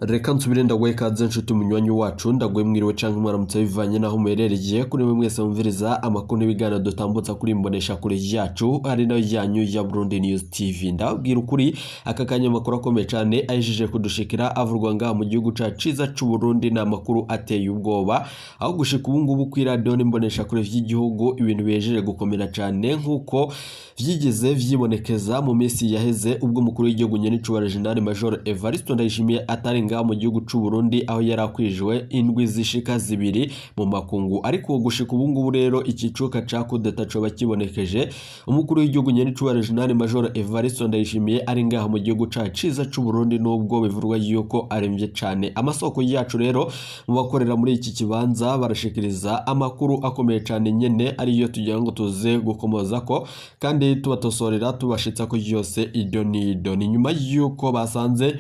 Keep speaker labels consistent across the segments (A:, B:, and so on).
A: Reka nsubire ndagwe kaze nshuti munywanyi wacu ndagwe mwiriwe canke mwaramutse bivanye naho muherereye kuri mwe mwese mumviriza amakuru n'ibigana dutambutsa kuri imbonesha kure yacu ari nayo yanyu ya Burundi News TV. Ndabwira ukuri aka kanya makuru akomeye cyane ayijije kudushikira avurwa ngaha mu gihugu caciza c'u Burundi na makuru ateye ubwoba aho gushika ubu ngubu kuri radio n'imbonesha kure vy'igihugu ibintu bijeje gukomera cyane nkuko vyigeze vyibonekeza mu minsi yaheze ubwo mukuru w'igihugu nyene General Major Evariste Ndayishimiye atari ngaha mu gihugu c'u Burundi aho yarakwijwe indwi zishika zibiri mu makungu. Ariko gushika ubu ngubu rero ikicuka ca kudeta coba kibonekeje umukuru w'igihugu nyene General Major Evariste Ndayishimiye ari ngaha mu gihugu caciza c'u Burundi nubwo bivurwa yuko aremvye cane. Amasoko yacu rero mu bakorera muri iki kibanza barashikiriza amakuru akomeye cane nyene ariyo tugira ngo tuze gukomoza ko kandi tubatosorera tubashitsa ko yose idonido. Ni nyuma yuko basanze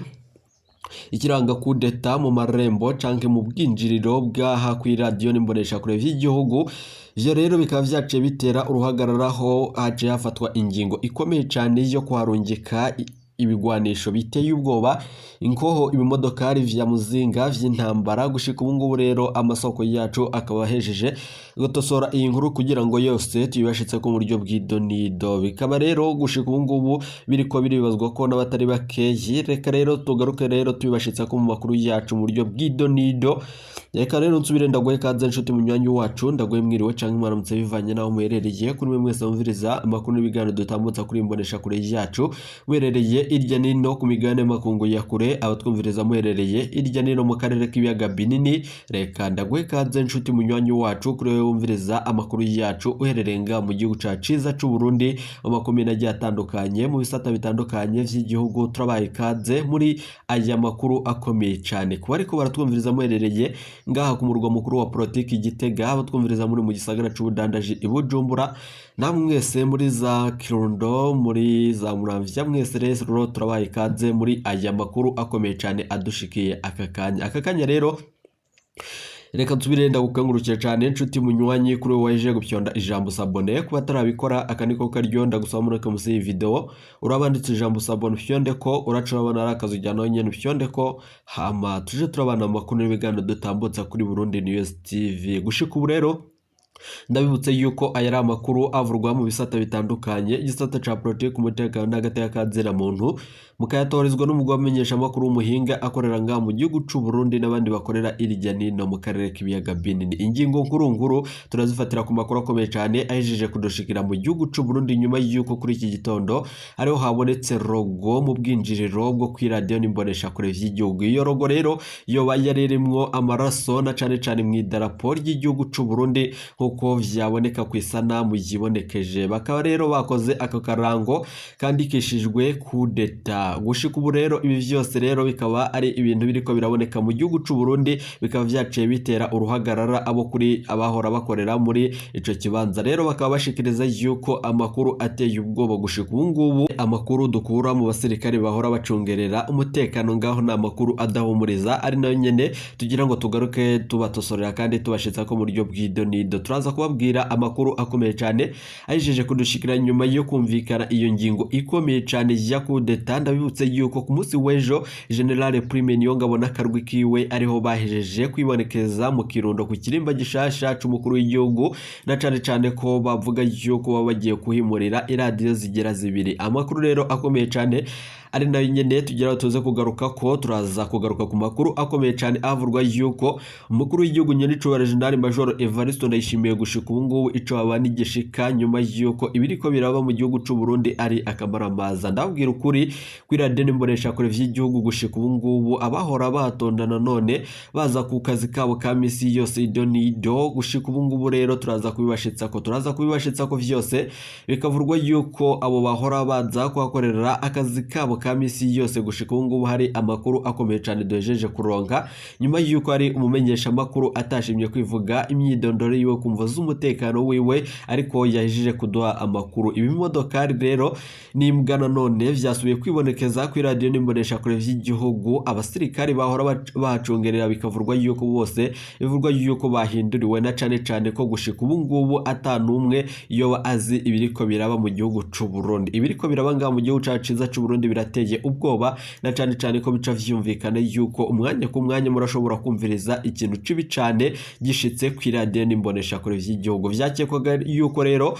A: ikiranga kudeta mu marembo canke mu bwinjiriro bwaha kuri radio n'imbonesha kure vy'igihugu. Ivyo rero bikaba vyaciye bitera uruhagararaho haje hafatwa ingingo ikomeye cane yo kuharungika ibigwanisho biteye ubwoba inkoho ibimodokari vya muzinga vy'intambara. Gushika ubu ngubu rero amasoko yacu akaba hejeje gutosora iyi nkuru kugira ngo yose tuyibashitse ko mu buryo bw'idonido. Bikaba rero gushika ubu ngubu biriko biribazwa ko n'abatari bakeyi. Reka rero tugaruke rero tuyibashitse ko mu makuru yacu mu buryo bw'idonido. Reka rero nsubire ndagwe kaze nshuti munywanyi wacu ndagwe mwiriwe canke mwaramutse bivanye naho muherereye kuri mwe mwese mumviriza amakuru n'ibiganiro dutambutsa kuri imbonesha kure yacu muherereye irya nino ku migabane makungu ya kure abatwumviriza muherereye irya nino mu karere k'ibiyaga binini. Reka ndagwe kaze nshuti munywanyi wacu kuri wewe wumviriza amakuru yacu uherereye nga mu gihugu caciza c'u Burundi amakomine agiye atandukanye mu bisata bitandukanye vy'igihugu. Turabaye kaze muri aya makuru akomeye cyane kuba ariko baratwumviriza muherereye ngaha ku murwa mukuru wa politiki Gitega, abatwumviriza muri mu gisagara c'ubudandaji ibujumbura, namwe mwese muri za Kirundo muri za Muramvya mwese rero turabaye kaze muri aya makuru akomeye cyane adushikiye aka kanya rero. Reka nsubire ndagukangurukira cyane nshuti munywanyi kuri waje gupyonda ijambo sabone kuba tarabikora akaniko karyo ndagusaba muri kamusi iyi video urabanditse ijambo sabone fyonde ko uracurabana arakazo jyano nyene fyonde ko hama tuje turabana amakuru n'ibigano dutambutsa kuri Burundi News TV. Gushika ubu rero ndabibutse yuko ayari amakuru avurwa mu bisata bitandukanye igisata ca politiki umutekano n'agateka kazira muntu mukayatorizwa n'umugwa amenyesha amakuru w'umuhinga akorera ngaha mu gihugu c'u Burundi n'abandi bakorera irya nino mu karere k'ibiyaga binini. Ingingo nkuru turazifatira ku makuru akomeye cyane ahejeje kudushikira mu gihugu c'u Burundi nyuma yuko kuri iki gitondo ariho habonetse rogo mu bwinjiriro bwo kuri radio n'imbonesha kure vy'igihugu. Iyo rogo rero yoba yariremwo amaraso na cane mu idarapo ry'igihugu c'u Burundi uko vyaboneka ku isanamu yibonekeje. Bakaba rero bakoze ako karango kandikishijwe kudeta. Gushika ubu rero ibi vyose rero bikaba ari ibintu biriko biraboneka mu gihugu c'u Burundi bikaba vyaciye bitera uruhagarara abo kuri abahora bakorera muri ico kibanza. Rero bakaba bashikiriza yuko amakuru ateye ubwoba. Gushika ubu ngubu amakuru dukura mu basirikare bahora bacungerera umutekano ngaho na makuru adahumuriza ari nayo nyene tugira ngo tugaruke tubatosorera kandi tubashitsa ko mu buryo bw'idonido. Turaza kubabwira amakuru akomeye cyane ayijeje kudushikira nyuma yo kumvikana iyo ngingo ikomeye cyane ya kudeta. Ndabibutse yuko ku munsi w'ejo General Prime Niyongabo n'akarwi kiwe ariho bahejeje kwibonekeza mu Kirundo ku kirimba gishasha c'umukuru w'igihugu na cane ko bavuga yuko baba bagiye kuhimurira iradiyo zigera zibiri. Amakuru rero akomeye cyane ari nayo nyene tugira tuze kugaruka ko turaza kugaruka ku makuru akomeye cyane avurwa yuko umukuru w'igihugu nyene General Major Evariste Ndayishimiye gushika ubu ngubu ico abana igishika nyuma yuko ibiriko biraba mu gihugu c'u Burundi ari akamaramaza. Ndabwira ukuri kuri radio n'imbonesha kure vy'igihugu gushika ubu ngubu abahora batondana none baza ku kazi kabo ka misi yose idonido. Gushika ubu ngubu rero turaza kubibashitsa ko vyose bikavurwa yuko abo bahora baza kuhakorera akazi kabo ka misi yose. Gushika ubu ngubu hari amakuru akomeye cyane dojeje kuronka nyuma yuko ari umumenyesha makuru atashimye kwivuga imyidondoro yiwe kumva z'umutekano wiwe ariko yahejeje kuduha amakuru. Ibi modokari rero n'imbwa none vyasubiye kwibonekeza kuri radio n'imbonesha kure vy'igihugu. Abasirikari bahora bacungerera bikavurwa yuko bose bivurwa yuko bahinduriwe na cane ko gushika ubu ngubu atanumwe yoba azi ibiriko biraba mu gihugu c'u Burundi. Ibiriko biraba ngaha mu gihugu caciza c'u Burundi birateye ubwoba na cyane ko bica vyumvikana yuko umwanya ku mwanya murashobora kumviriza ikintu cibi cane gishitse kw'iradiyo n'imbonesha kure vy'igihugu. Vyakekwaga yuko rero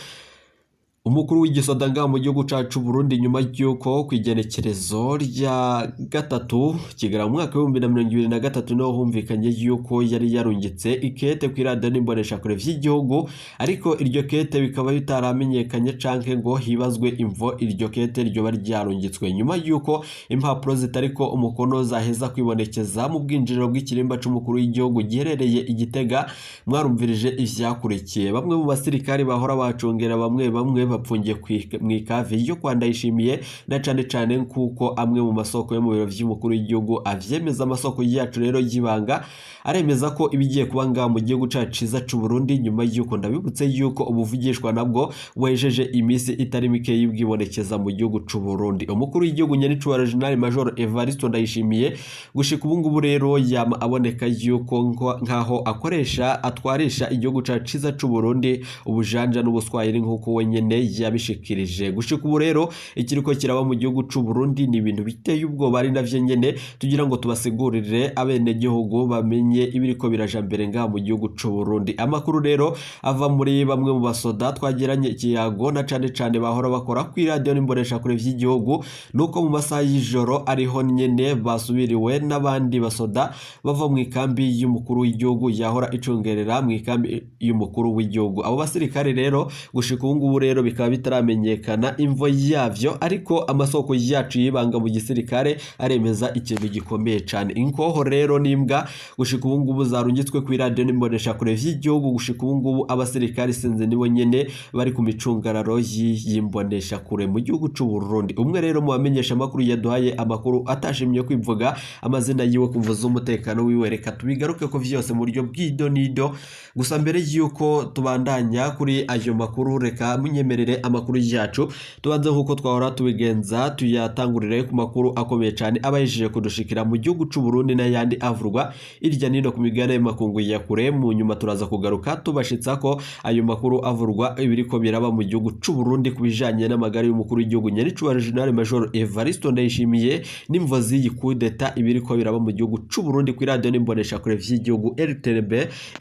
A: umukuru w'igisoda ngaha mu gihugu cacu Burundi nyuma y'uko kw'igenekerezo rya gatatu Kigarama mwaka wa 2023 niho humvikanye yuko yari yarungitse ikete kw'iradiyo n'imbonesha kure vy'igihugu, ariko iryo kete bikaba bitaramenyekanye canke ngo hibazwe imvo iryo kete ryoba ryarungitswe nyuma y'uko impapuro zitariko umukono zaheza kwibonekeza mu bwinjiriro bw'ikirimba c'umukuru w'igihugu giherereye Igitega. Mwarumvirije ivyakurikiye, bamwe mu basirikari bahora bacungera bamwe bapfungiye mw'ikavi yo kwa Ndayishimiye na cane kuko amwe mu masoko yo mu biro vy'umukuru w'igihugu avyemeza. Amasoko yacu rero y'ibanga aremeza ko ibigiye kuba ngaha mu gihugu cacu ciza c'u Burundi nyuma y'uko ndabibutse yuko ubuvugishwa nabwo wejeje imisi itari mike y'ibwibonekeza mu gihugu c'u Burundi. Umukuru w'igihugu nyaricubahiro General Major Evariste Ndayishimiye gushika ubu ngubu rero yama aboneka yuko nkaho atwarisha igihugu cacu ciza c'u Burundi ubujanja n'ubuswahili nk'uko wenyene yabishikirije. Gushika ubu rero ikiriko kiraba mu gihugu c'u Burundi ni ibintu biteye ubwoba, ari navyo nyene tugira ngo tubasigurire abene gihugu bamenye ibiriko biraja mbere ngaha mu gihugu c'u Burundi. Amakuru rero ava muri bamwe mu basoda twagiranye ikiyago na cane bahora bakora kw'iradiyo n'imbonesha kure vy'igihugu, nuko mu masaha y'ijoro ariho nyene basubiriwe n'abandi basoda bava mu ikambi y'umukuru w'igihugu yahora icungerera mu ikambi y'umukuru w'igihugu. Abo basirikare rero gushika ubu ngubu rero bikaba bitaramenyekana imvo yavyo, ariko amasoko yacu yibanga mu gisirikare aremeza ikintu gikomeye cane. Inkoho rero n'imbwa gushika ubu ngubu zarungitswe kw'iradiyo n'imbonesha kure vy'igihugu. Gushika ubu ngubu abasirikare sinzi nibo nyene bari ku micungararo y'imbonesha kure mu gihugu c'u Burundi. Umwe rero mu bamenyesha amakuru yaduhaye amakuru atashimye kwivuga amazina yiwe kumvuza umutekano wiwe, reka tubigaruke ko vyose mu buryo bw'idonido. Gusa mbere yuko tubandanya kuri ayo makuru, reka munyemerere amakuru yacu tubanze nk'uko twahora tubigenza tuyatangurire ku makuru akomeye cyane abayishije kudushikira mu gihugu c'u Burundi n'ayandi avurwa irya nino ku migabane y'amakungu ya kure. Mu nyuma turaza kugaruka tubashitsa ko ayo makuru avurwa ibiriko biraba mu gihugu c'u Burundi kubijanye n'amagara y'umukuru w'igihugu nyaricubahiro General Major Evariste Ndayishimiye n'imvo z'iyi coup d'etat ibiriko biraba mu gihugu c'u Burundi kw'iradiyo n'imbonesha kure vy'igihugu RTNB.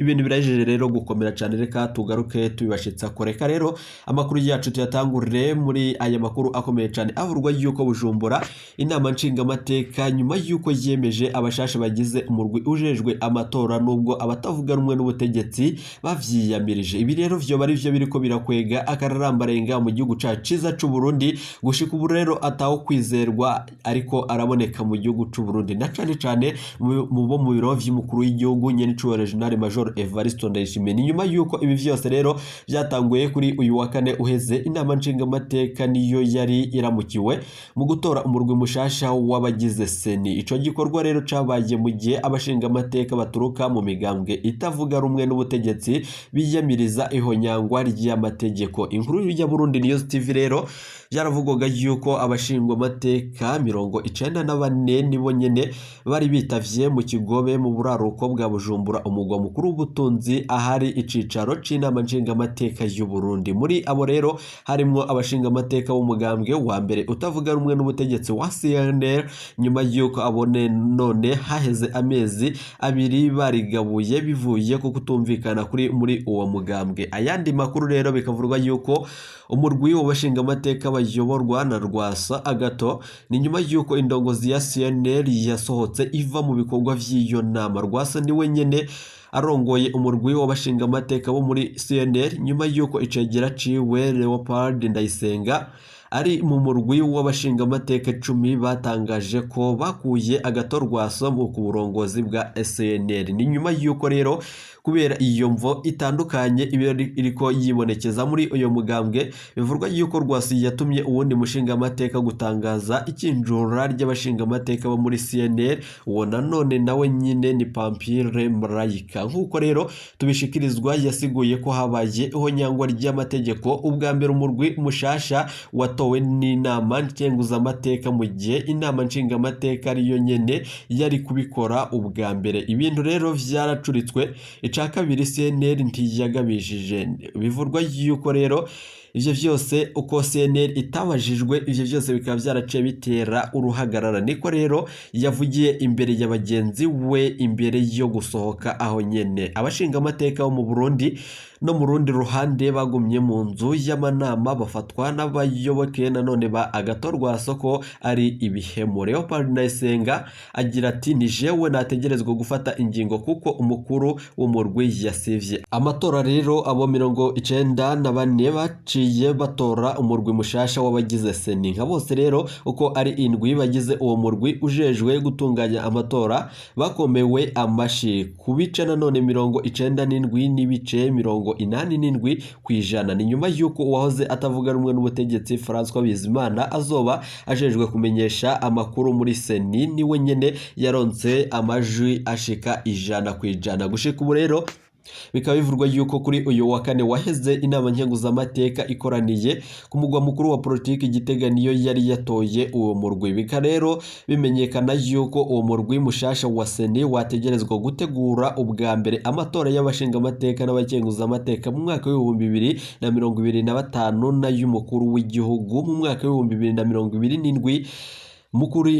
A: Ibintu birajeje rero gukomera cyane, reka tugaruke tubibashitsa ko. Reka rero amakuru yacu tuyatangurire muri aya makuru akomeye cyane avurwa yuko Bujumbura inama nshingamateka nyuma yuko yemeje abashasha bagize umurwi ujejwe amatora nubwo abatavuga rumwe n'ubutegetsi bavyiyamirije. Ibi rero vyo bari vyo biriko birakwega akararambarenga mu gihugu cacu ciza c'u Burundi. Gushika ubu rero ataho kwizerwa ariko araboneka mu gihugu c'u Burundi na cane mu bo mu biro vy'umukuru w'igihugu nyaricubahiro General Major Evariste Ndayishimiye. Ni nyuma yuko ibi vyose rero vyatanguye kuri uyu wa kane uheze. Inama nshingamateka niyo yari iramukiwe mu gutora umurwi mushasha w'abagize seni. Ico gikorwa rero cabaye mu gihe abashingamateka baturuka mu migambwe itavuga rumwe n'ubutegetsi biyamiriza ihonyangwa ry'amategeko. Inkuru ya Burundi News TV rero byaravugwaga yuko abashingamateka 94 nibo nyene bari bitavye mu Kigobe mu buraruko bwa Bujumbura umugwa mukuru w'ubutunzi ahari icicaro c'inama nshingamateka y'u Burundi. Muri abo rero harimwo abashingamateka b'umugambwe wa mbere utavuga rumwe n'ubutegetsi wa CNL nyuma yuko abone none haheze amezi abiri barigabuye bivuye ku kutumvikana kuri muri uwo mugambwe. Ayandi makuru rero bikavurwa yuko umurwi w'abashingamateka bayoborwa na Rwasa Agato ni nyuma yuko indongozi ya CNL yasohotse iva mu bikorwa vy'iyo nama. Rwasa ni wenyene arongoye umurwi w'abashingamateka bo muri CNL nyuma yuko icegera ciwe Leopold Ndayisenga ari mu murwi w'abashingamateka 10 batangaje ko bakuye Agato Rwasa mu burongozi bwa CNL. Ni nyuma yuko rero kubera iyo mvo itandukanye iriko yibonekeza muri uyo mugambwe bivurwa yuko Rwasa yatumye uwundi mushingamateka gutangaza ikinjura ry'abashingamateka bo muri CNL. Uwo nanone nawe nyine ni Pampire Marayika. Nkuko rero tubishikirizwa yasiguye ko habaye ihonyangwa ry'amategeko ubwa mbere umurwi mushasha watowe n'inama nkenguzamateka mu gihe inama nshingamateka ariyo nyene yari kubikora ubwa mbere. Ibintu rero vyaracuritswe. Ica kabiri CNL ntiyagabishije. Bivurwa yuko rero ivyo vyose uko CNL itabajijwe ivyo vyose bikaba byaraciye bitera uruhagarara. Niko rero yavugiye imbere ya bagenzi we imbere yo gusohoka aho nyene. Abashinga amateka bo mu Burundi no mu rundi ruhande bagumye mu nzu y'amanama bafatwa n'abayoboke nanone ba Agathon Rwasoko ari ibihemo. Leopold Ndayisenga agira ati ni jewe nategerezwa gufata ingingo kuko umukuru w'umurwi yasivye. Amatora rero abo 94 baciye batora umurwi mushasha w'abagize seni. Nka bose rero uko ari indwi bagize uwo murwi ujejwe gutunganya amatora bakomewe amashi ku bice nanone 97 n'ibice 87 kwijana. Ni nyuma yuko uwahoze atavuga rumwe n'ubutegetsi François Bizimana azoba ajejwe kumenyesha amakuru muri seni niwe nyene yaronse amajwi ashika 100%. Gushika ubu rero bikaba bivurwa yuko kuri uyu wa kane waheze inama nkenguzamateka ikoraniye ku mugwa mukuru wa politiki Gitega niyo yari yatoye uwo murwi. Bika rero bimenyekana yuko uwo murwi mushasha wa seni wategerezwa gutegura ubwa mbere amatora y'abashinga amateka n'abakenguzamateka mu mwaka wa 2025 na y'umukuru w'igihugu mu mwaka wa 2027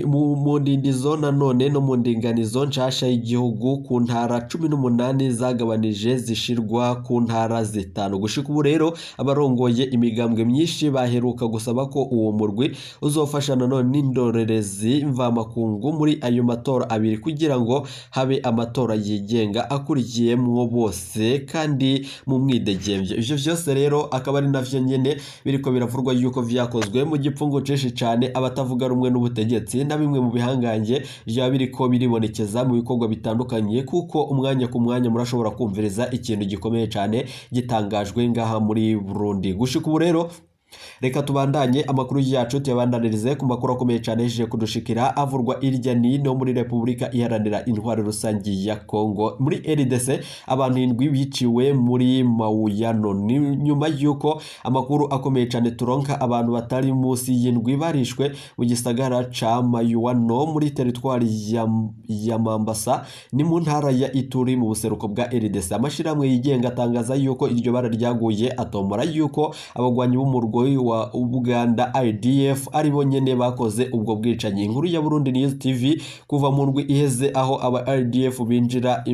A: mu ndindizo nanone no mu ndinganizo nshasha y'igihugu ku ntara 18 zagabanije zishirwa ku ntara 5. Gushika ubu rero abarongoye imigambwe myinshi baheruka gusaba ko uwo murwi uzofasha nanone n'indorerezi mvamakungu muri ayo matora abiri kugira ngo habe amatora yigenga akurikiyemwo bose kandi mu mwidegemvyo. Ivyo vyose rero akaba ari navyo nyene biriko biravurwa yuko vyakozwe mu gipfungo ceshi cane abatavuga rumwe n'ubutegetsi na bimwe mu bihangange bya biriko biribonekeza mu bikorwa bitandukanye kuko umwanya ku mwanya murashobora kumviriza ikintu gikomeye cyane gitangajwe ngaha muri Burundi. Gushika ubu rero reka tubandanye amakuru yacu tuyabandanirize ku makuru akomeye cyane yeje kudushikira avurwa irya nino muri Republika Iharanira Intwaro Rusangi ya Kongo. Muri RDC abantu 7 biciwe muri Mawuyano nyuma yuko amakuru akomeye cyane turonka abantu batari munsi y'indwi barishwe mu gisagara ca Mayuwano muri teritwari ya Mambasa ni mu ntara ya Ituri mu buseruko bwa RDC. Amashiramwe yigenga atangaza yuko iryo bara ryaguye atomora yuko abagwanyi b'umurgo wa Uganda IDF ari bo nyene bakoze ubwo bwicanyi. Inkuru ya Burundi News TV kuva mu ndwi iheze aho aba IDF binjira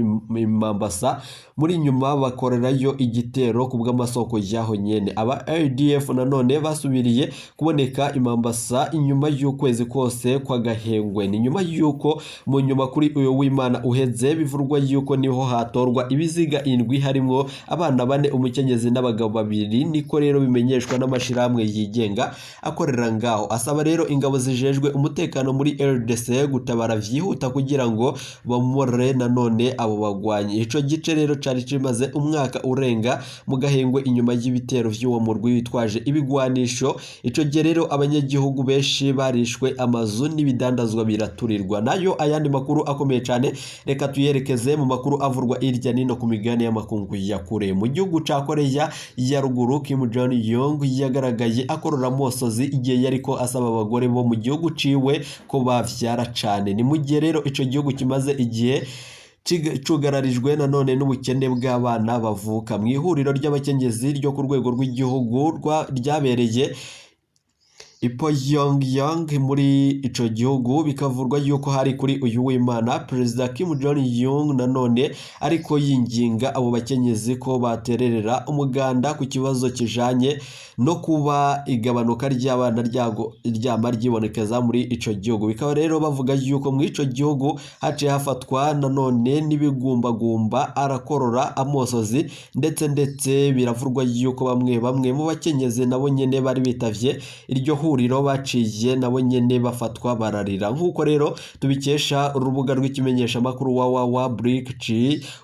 A: Mambasa muri nyuma bakorerayo igitero kubw'amasoko yaho nyene. Aba IDF nanone basubiriye kuboneka Mambasa inyuma y'ukwezi kose kwa Gahengwe. Ni nyuma yuko mu nyuma kuri uyo w'Imana uheze bivurwa yuko niho hatorwa ibiziga 7 harimo abana 4 umukenyezi n'abagabo 2. Niko rero bimenyeshwa n'amashiramwe yigenga akorera ngaho. Asaba rero ingabo zijejwe umutekano muri RDC gutabara vyihuta kugira ngo bamure nanone abo bagwanyi. Ico gice rero cari kimaze umwaka urenga mu Gahengwe inyuma y'ibitero vy'uwo murwi witwaje ibigwanisho. Ico gihe rero abanyagihugu benshi barishwe amazu n'ibidandazwa biraturirwa. Nayo ayandi makuru akomeye cyane reka tuyerekeze mu makuru avurwa irya nino ku migane y'amakungu ya kure. Mu gihugu ca Korea ya ruguru Kim Jong Un yagaragaye akorora mosozi igihe yariko asaba abagore bo mu gihugu ciwe ko bavyara cane. Ni mu gihe rero ico gihugu kimaze igihe cugararijwe nanone n'ubukene bw'abana bavuka. Mu ihuriro ry'abakenyezi ryo ku rwego rw'igihugu ryabereye Pyongyang muri ico gihugu bikavurwa yuko hari kuri uyu w'Imana Perezida Kim Jong Un nanone ariko yinginga abo bakenyezi ko batererera umuganda ku kibazo kijanye no kuba igabanuka ry'abana ryama ryibonekeza muri ico gihugu. Bikaba rero bavuga yuko mu ico gihugu haciye hafatwa nanone n'ibigumbagumba arakorora amosozi ndetse biravurwa yuko bamwe mu bakenyezi nabo nyene bari bitavye iryo huriro baciye nabo nyene bafatwa bararira. Nkuko rero tubikesha urubuga rw'ikimenyesha makuru wa Brick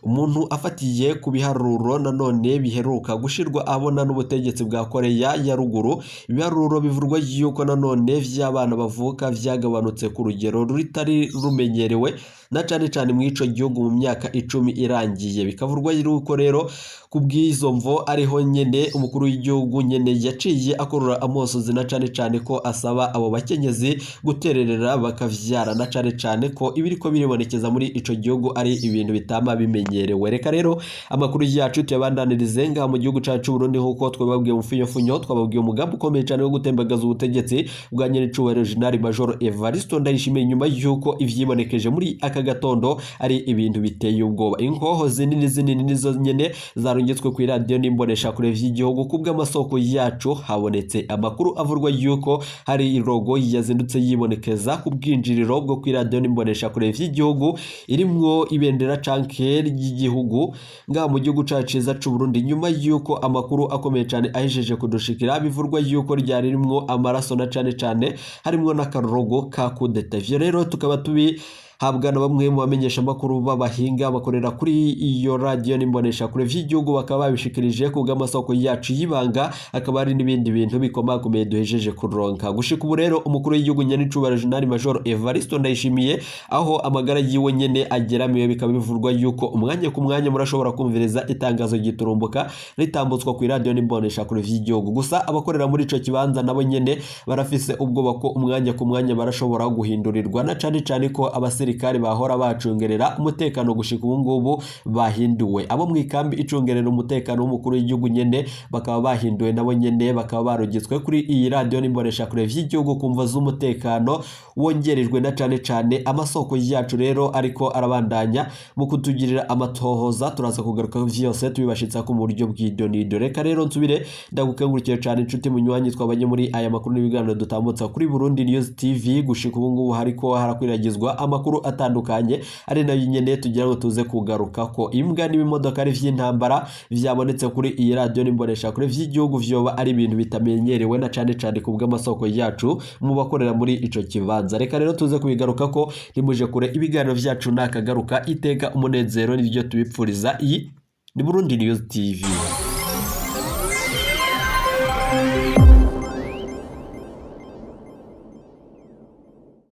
A: umuntu afatiye ku biharuro nanone biheruka gushirwa abona n'ubutegetsi bwa Korea ya ruguru. Ibiharuro bivurwa yuko nanone vy'abana bavuka vyagabanutse ku rugero rutari rumenyerewe na cane mu ico gihugu mu myaka 10 irangiye. Bikavurwa yuko rero kubw'izo mvo ariho nyene umukuru w'igihugu nyene yaciye akorora amosozi na cane cyane ko asaba abo bakenyezi gutererera bakavyarana cyane ko ibiriko biribonekeza muri ico gihugu ari ibintu bitama bimenyerewe. Reka rero amakuru yacu tuyabandanirize ngaha mu gihugu cacu Burundi nkuko twababwiye mu funyo twababwiye umugambi ukomeye cyane wo gutembagaza ubutegetsi bwa nyiricubahiro General Major Evariste Ndayishimiye nyuma yuko ivyibonekeje muri aka gatondo ari ibintu biteye ubwoba. Inkoho zinini nizo nyene zarungitswe ku radio n'imbonesha kure vy'igihugu kubw'amasoko yacu habonetse amakuru avurwa yuko hari irogo yazindutse yibonekeza ku bwinjiriro bwo ku radio n'imbonesha kure vy'igihugu irimwo ibendera canke ry'igihugu ngaha mu gihugu cacu c'u Burundi nyuma yuko amakuru akomeye cyane ahejeje kudushikira bivurwa yuko ryari rimwo amaraso na cyane harimwo n'akarogo ka kudeta. Ivyo rero tukaba habwa na bamwe mu bamenyesha makuru b'abahinga bakorera kuri iyo radio n'imbonesha kure vy'igihugu bakaba babishikirije ku bw'amasoko yacu yibanga akaba ari n'ibindi bintu bikomakomeye duhejeje kuronka. Gushika ubu rero umukuru w'igihugu nyiricubahiro General Major Evariste Ndayishimiye aho amagara yiwe nyene ageramiwe bikaba bivurwa yuko umwanya ku mwanya murashobora kumvireza itangazo giturumbuka ritambutswa ku radio n'imbonesha kure vy'igihugu. Gusa abakorera muri ico kibanza nabo nyene barafise ubwoba ko umwanya ku mwanya barashobora guhindurirwa na cyane ko abasirikare bahora bacungerera umutekano gushika ubu ngubu bahinduwe. Abo mwikambi icungerera umutekano w'umukuru w'igihugu nyene bakaba bahinduwe nabo nyene bakaba barugitswe kuri iyi radio n'imbonesha kure vy'igihugu kumva z'umutekano wongerejwe na cyane amasoko yacu rero ariko arabandanya mu kutugirira amatohoza turaza kugaruka vyose tubibashitsa ku buryo bw'idonido. Reka rero nsubire ndagukengurukire cyane inshuti munywanyi twabanye muri aya makuru n'ibiganiro dutambutsa kuri Burundi News TV. Gushika ubu ngubu hariko harakwiragizwa amakuru atandukanye ari nayo nyene tugira ngo tuze kugaruka ko imbwa n'ibimodoka ari vy'intambara vyabonetse kuri iyi radio n'imbonesha kure vy'igihugu vyoba ari ibintu bitamenyerewe na cyane ku bw'amasoko yacu mu bakorera muri ico kibanza. Reka rero tuze kubigaruka ko nimuje kure ibiganiro vyacu nakagaruka iteka umunezero n'ivyo tubipfuriza. Iyi ni Burundi News TV.